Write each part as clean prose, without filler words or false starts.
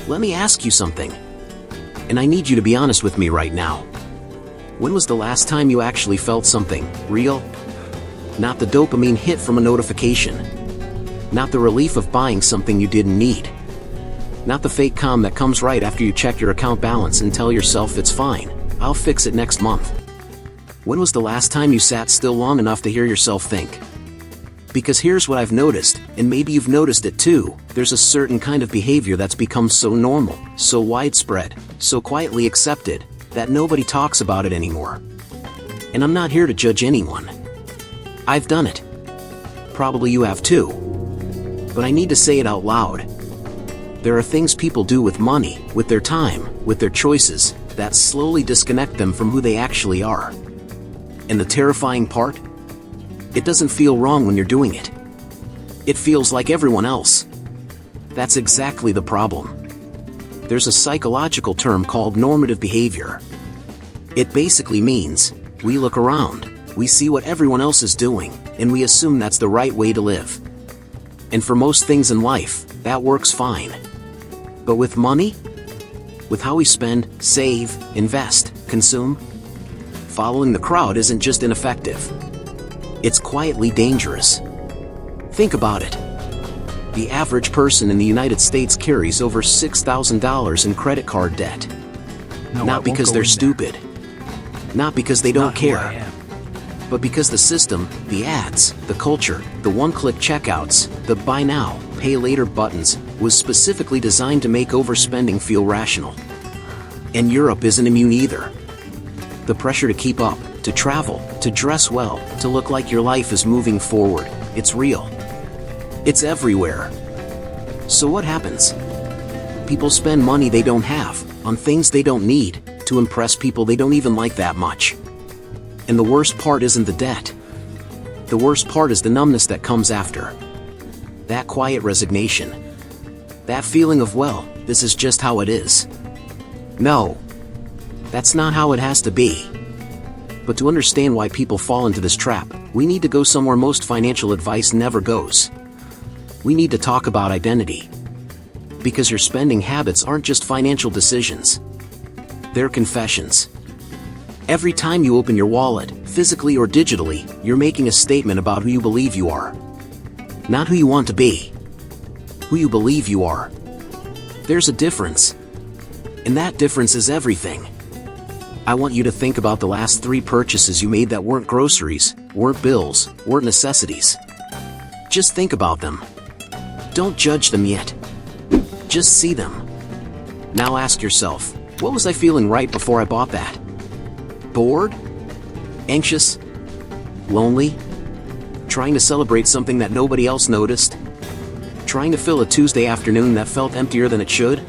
Let me ask you something. And I need you to be honest with me right now. When was the last time you actually felt something real? Not the dopamine hit from a notification. Not the relief of buying something you didn't need. Not the fake calm that comes right after you check your account balance and tell yourself it's fine, I'll fix it next month. When was the last time you sat still long enough to hear yourself think? Because here's what I've noticed, and maybe you've noticed it too, there's a certain kind of behavior that's become so normal, so widespread, so quietly accepted, that nobody talks about it anymore. And I'm not here to judge anyone. I've done it. Probably you have too. But I need to say it out loud. There are things people do with money, with their time, with their choices, that slowly disconnect them from who they actually are. And the terrifying part? It doesn't feel wrong when you're doing it. It feels like everyone else. That's exactly the problem. There's a psychological term called normative behavior. It basically means, we look around, we see what everyone else is doing, and we assume that's the right way to live. And for most things in life, that works fine. But with money? With how we spend, save, invest, consume? Following the crowd isn't just ineffective. It's quietly dangerous. Think about it. The average person in the United States carries over $6,000 in credit card debt. Not because they're stupid. Not because they don't care. But because the system, the ads, the culture, the one-click checkouts, the buy now, pay later buttons, was specifically designed to make overspending feel rational. And Europe isn't immune either. The pressure to keep up, to travel, to dress well, to look like your life is moving forward, it's real. It's everywhere. So what happens? People spend money they don't have, on things they don't need, to impress people they don't even like that much. And the worst part isn't the debt. The worst part is the numbness that comes after. That quiet resignation. That feeling of, well, this is just how it is. No. That's not how it has to be. But to understand why people fall into this trap, we need to go somewhere most financial advice never goes. We need to talk about identity. Because your spending habits aren't just financial decisions. They're confessions. Every time you open your wallet, physically or digitally, you're making a statement about who you believe you are. Not who you want to be. Who you believe you are. There's a difference. And that difference is everything. I want you to think about the last 3 purchases you made that weren't groceries, weren't bills, weren't necessities. Just think about them. Don't judge them yet. Just see them. Now ask yourself, what was I feeling right before I bought that? Bored? Anxious? Lonely? Trying to celebrate something that nobody else noticed? Trying to fill a Tuesday afternoon that felt emptier than it should?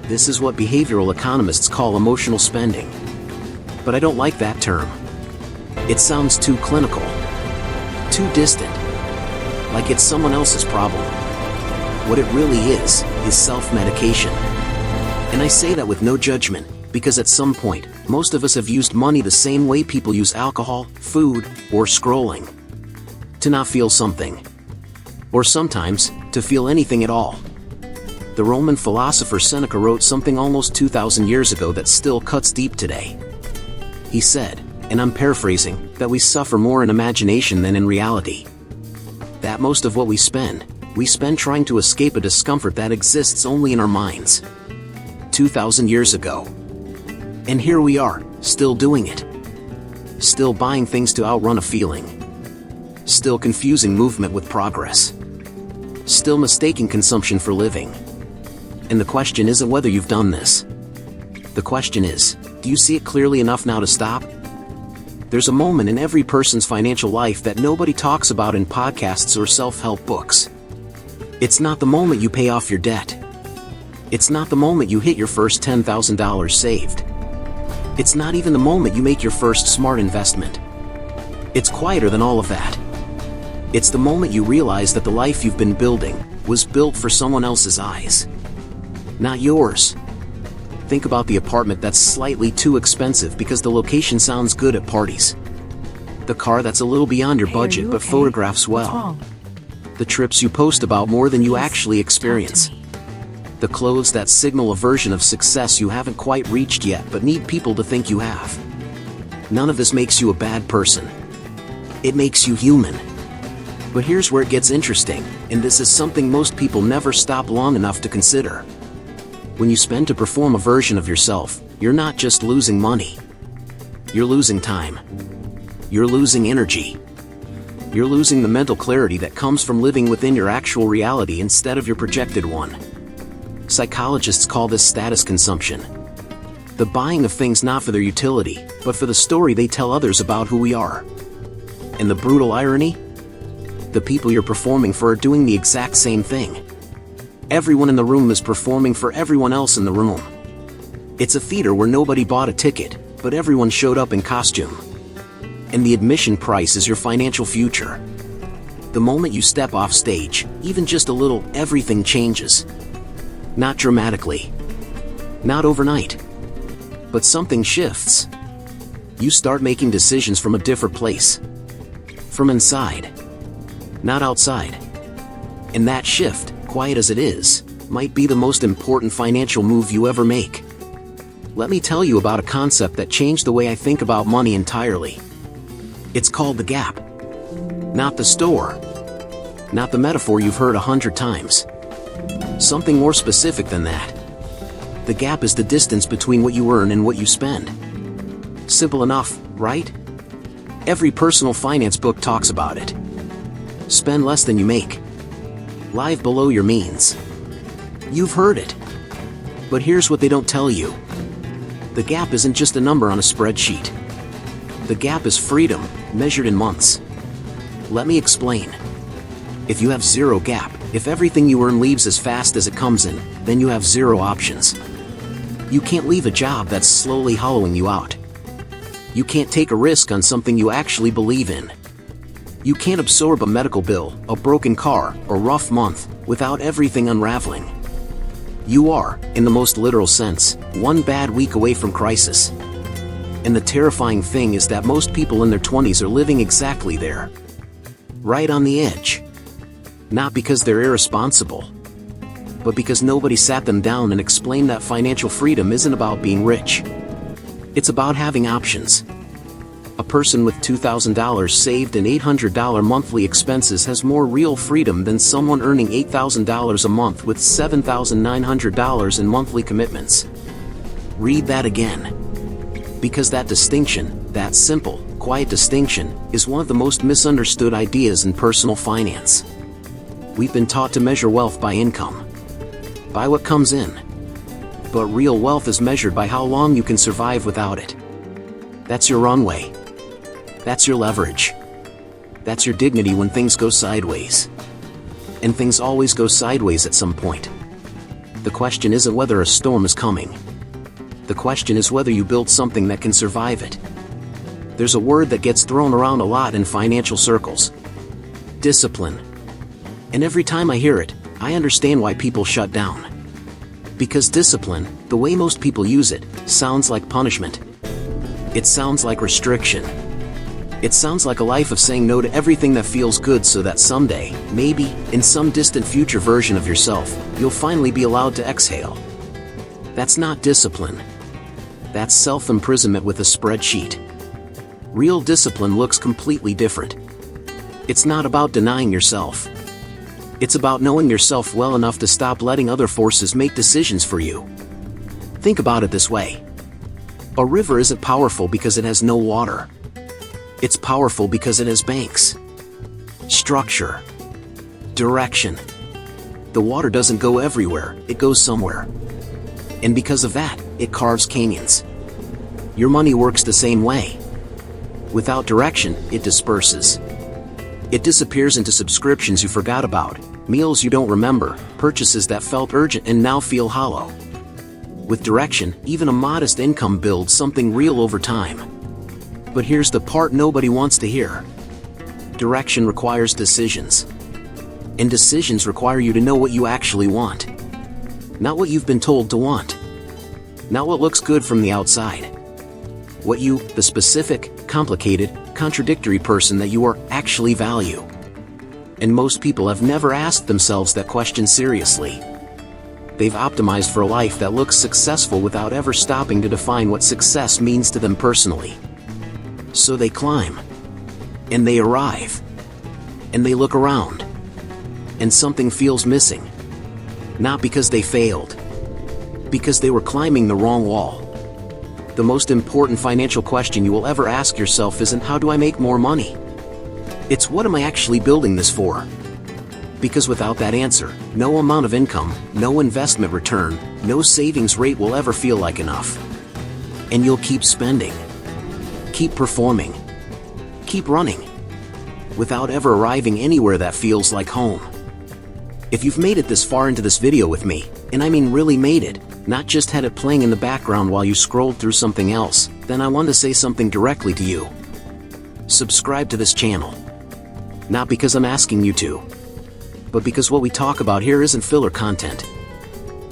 This is what behavioral economists call emotional spending. But I don't like that term. It sounds too clinical. Too distant. Like it's someone else's problem. What it really is self-medication. And I say that with no judgment, because at some point, most of us have used money the same way people use alcohol, food, or scrolling. To not feel something. Or sometimes, to feel anything at all. The Roman philosopher Seneca wrote something almost 2,000 years ago that still cuts deep today. He said, and I'm paraphrasing, that we suffer more in imagination than in reality. That most of what we spend trying to escape a discomfort that exists only in our minds. 2,000 years ago. And here we are, still doing it. Still buying things to outrun a feeling. Still confusing movement with progress. Still mistaking consumption for living. And the question isn't whether you've done this. The question is, do you see it clearly enough now to stop? There's a moment in every person's financial life that nobody talks about in podcasts or self-help books. It's not the moment you pay off your debt. It's not the moment you hit your first $10,000 saved. It's not even the moment you make your first smart investment. It's quieter than all of that. It's the moment you realize that the life you've been building was built for someone else's eyes. Not yours. Think about the apartment that's slightly too expensive because the location sounds good at parties. The car that's a little beyond your budget but photographs well. The trips you post about more than you actually experience. The clothes that signal a version of success you haven't quite reached yet but need people to think you have. None of this makes you a bad person. It makes you human. But here's where it gets interesting, and this is something most people never stop long enough to consider. When you spend to perform a version of yourself, you're not just losing money. You're losing time. You're losing energy. You're losing the mental clarity that comes from living within your actual reality instead of your projected one. Psychologists call this status consumption. The buying of things not for their utility, but for the story they tell others about who we are. And the brutal irony? The people you're performing for are doing the exact same thing. Everyone in the room is performing for everyone else in the room. It's a theater where nobody bought a ticket, but everyone showed up in costume. And the admission price is your financial future. The moment you step off stage, even just a little, everything changes. Not dramatically. Not overnight. But something shifts. You start making decisions from a different place. From inside. Not outside. And that shift, quiet as it is, might be the most important financial move you ever make. Let me tell you about a concept that changed the way I think about money entirely. It's called the gap. Not the store. Not the metaphor you've heard 100 times. Something more specific than that. The gap is the distance between what you earn and what you spend. Simple enough, right? Every personal finance book talks about it. Spend less than you make. Live below your means. You've heard it. But here's what they don't tell you. The gap isn't just a number on a spreadsheet. The gap is freedom, measured in months. Let me explain. If you have zero gap, if everything you earn leaves as fast as it comes in, then you have zero options. You can't leave a job that's slowly hollowing you out. You can't take a risk on something you actually believe in. You can't absorb a medical bill, a broken car, or rough month, without everything unraveling. You are, in the most literal sense, one bad week away from crisis. And the terrifying thing is that most people in their 20s are living exactly there. Right on the edge. Not because they're irresponsible, but because nobody sat them down and explained that financial freedom isn't about being rich. It's about having options. A person with $2,000 saved and $800 monthly expenses has more real freedom than someone earning $8,000 a month with $7,900 in monthly commitments. Read that again. Because that distinction, that simple, quiet distinction, is one of the most misunderstood ideas in personal finance. We've been taught to measure wealth by income. By what comes in. But real wealth is measured by how long you can survive without it. That's your runway. That's your leverage. That's your dignity when things go sideways. And things always go sideways at some point. The question isn't whether a storm is coming. The question is whether you build something that can survive it. There's a word that gets thrown around a lot in financial circles. Discipline. And every time I hear it, I understand why people shut down. Because discipline, the way most people use it, sounds like punishment. It sounds like restriction. It sounds like a life of saying no to everything that feels good so that someday, maybe, in some distant future version of yourself, you'll finally be allowed to exhale. That's not discipline. That's self-imprisonment with a spreadsheet. Real discipline looks completely different. It's not about denying yourself. It's about knowing yourself well enough to stop letting other forces make decisions for you. Think about it this way. A river isn't powerful because it has no water. It's powerful because it has banks, structure, direction. The water doesn't go everywhere, it goes somewhere. And because of that, it carves canyons. Your money works the same way. Without direction, it disperses. It disappears into subscriptions you forgot about, meals you don't remember, purchases that felt urgent and now feel hollow. With direction, even a modest income builds something real over time. But here's the part nobody wants to hear. Direction requires decisions. And decisions require you to know what you actually want. Not what you've been told to want. Not what looks good from the outside. What you, the specific, complicated, contradictory person that you are, actually value. And most people have never asked themselves that question seriously. They've optimized for a life that looks successful without ever stopping to define what success means to them personally. So they climb. And they arrive. And they look around. And something feels missing. Not because they failed. Because they were climbing the wrong wall. The most important financial question you will ever ask yourself isn't how do I make more money? It's what am I actually building this for? Because without that answer, no amount of income, no investment return, no savings rate will ever feel like enough. And you'll keep spending. Keep performing. Keep running. Without ever arriving anywhere that feels like home. If you've made it this far into this video with me, and I mean really made it, not just had it playing in the background while you scrolled through something else, then I want to say something directly to you. Subscribe to this channel. Not because I'm asking you to, but because what we talk about here isn't filler content.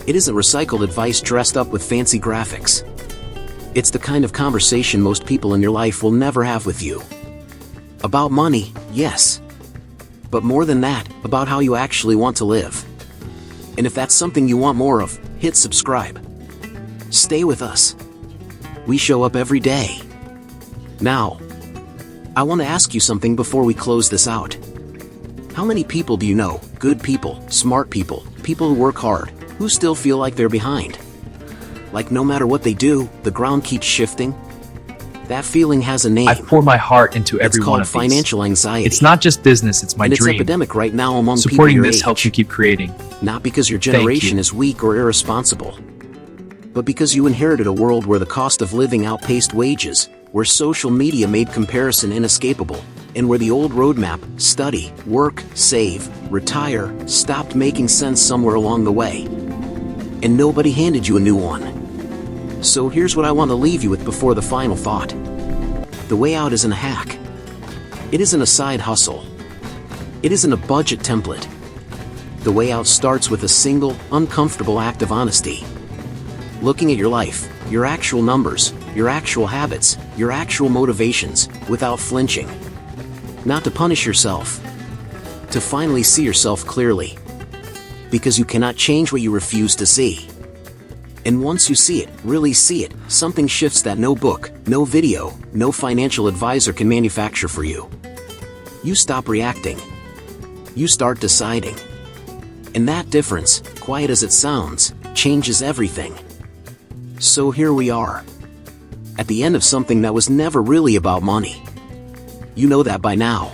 It isn't recycled advice dressed up with fancy graphics. It's the kind of conversation most people in your life will never have with you. About money, yes. But more than that, about how you actually want to live. And if that's something you want more of, hit subscribe. Stay with us. We show up every day. Now, I want to ask you something before we close this out. How many people do you know, good people, smart people, people who work hard, who still feel like they're behind? Like no matter what they do, the ground keeps shifting? That feeling has a name. I pour my heart into every one of these. It's called financial anxiety. It's not just business, it's my and dream. It's epidemic right now among people Supporting your this age. helps you keep creating. Not because your generation is weak or irresponsible, but because you inherited a world where the cost of living outpaced wages, where social media made comparison inescapable, and where the old roadmap, study, work, save, retire, stopped making sense somewhere along the way. And nobody handed you a new one. So here's what I want to leave you with before the final thought. The way out isn't a hack. It isn't a side hustle. It isn't a budget template. The way out starts with a single, uncomfortable act of honesty. Looking at your life, your actual numbers, your actual habits, your actual motivations, without flinching. Not to punish yourself. To finally see yourself clearly. Because you cannot change what you refuse to see. And once you see it, really see it, something shifts that no book, no video, no financial advisor can manufacture for you. You stop reacting. You start deciding. And that difference, quiet as it sounds, changes everything. So here we are. At the end of something that was never really about money. You know that by now.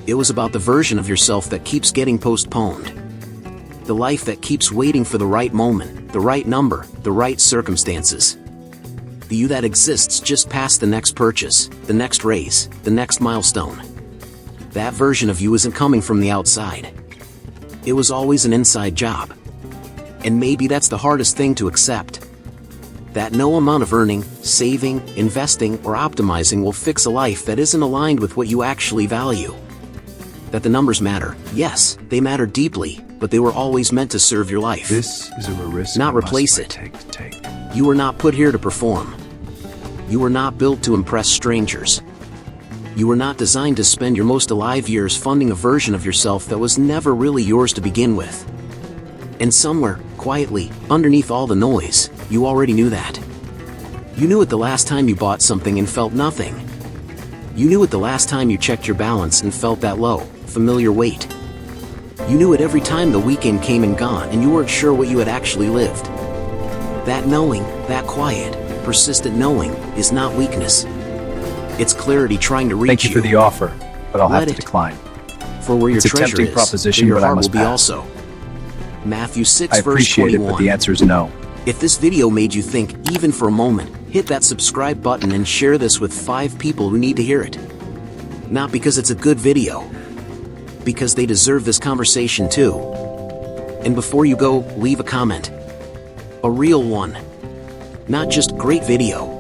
It was about the version of yourself that keeps getting postponed. The life that keeps waiting for the right moment, the right number, the right circumstances. The you that exists just past the next purchase, the next raise, the next milestone. That version of you isn't coming from the outside. It was always an inside job. And maybe that's the hardest thing to accept. That no amount of earning, saving, investing, or optimizing will fix a life that isn't aligned with what you actually value. That the numbers matter, yes, they matter deeply, but they were always meant to serve your life. This is a risk not replace it. You were not put here to perform. You were not built to impress strangers. You were not designed to spend your most alive years funding a version of yourself that was never really yours to begin with. And somewhere, quietly, underneath all the noise, you already knew that. You knew it the last time you bought something and felt nothing. You knew it the last time you checked your balance and felt that low, familiar weight. You knew it every time the weekend came and gone and you weren't sure what you had actually lived. That knowing, that quiet, persistent knowing, is not weakness. It's clarity trying to reach you. Thank you for the offer, but I'll have Let to it. decline. For where your It's a treasure tempting is, proposition, there your but I heart must will be pass. also. Matthew 6 I verse appreciate it, 21. but the answer is no. If this video made you think, even for a moment, hit that subscribe button and share this with 5 people who need to hear it. Not because it's a good video. Because they deserve this conversation too. And before you go, leave a comment. A real one. Not just great video.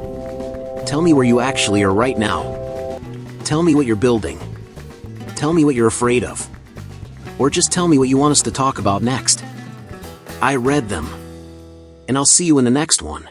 Tell me where you actually are right now. Tell me what you're building. Tell me what you're afraid of. Or just tell me what you want us to talk about next. I read them. And I'll see you in the next one.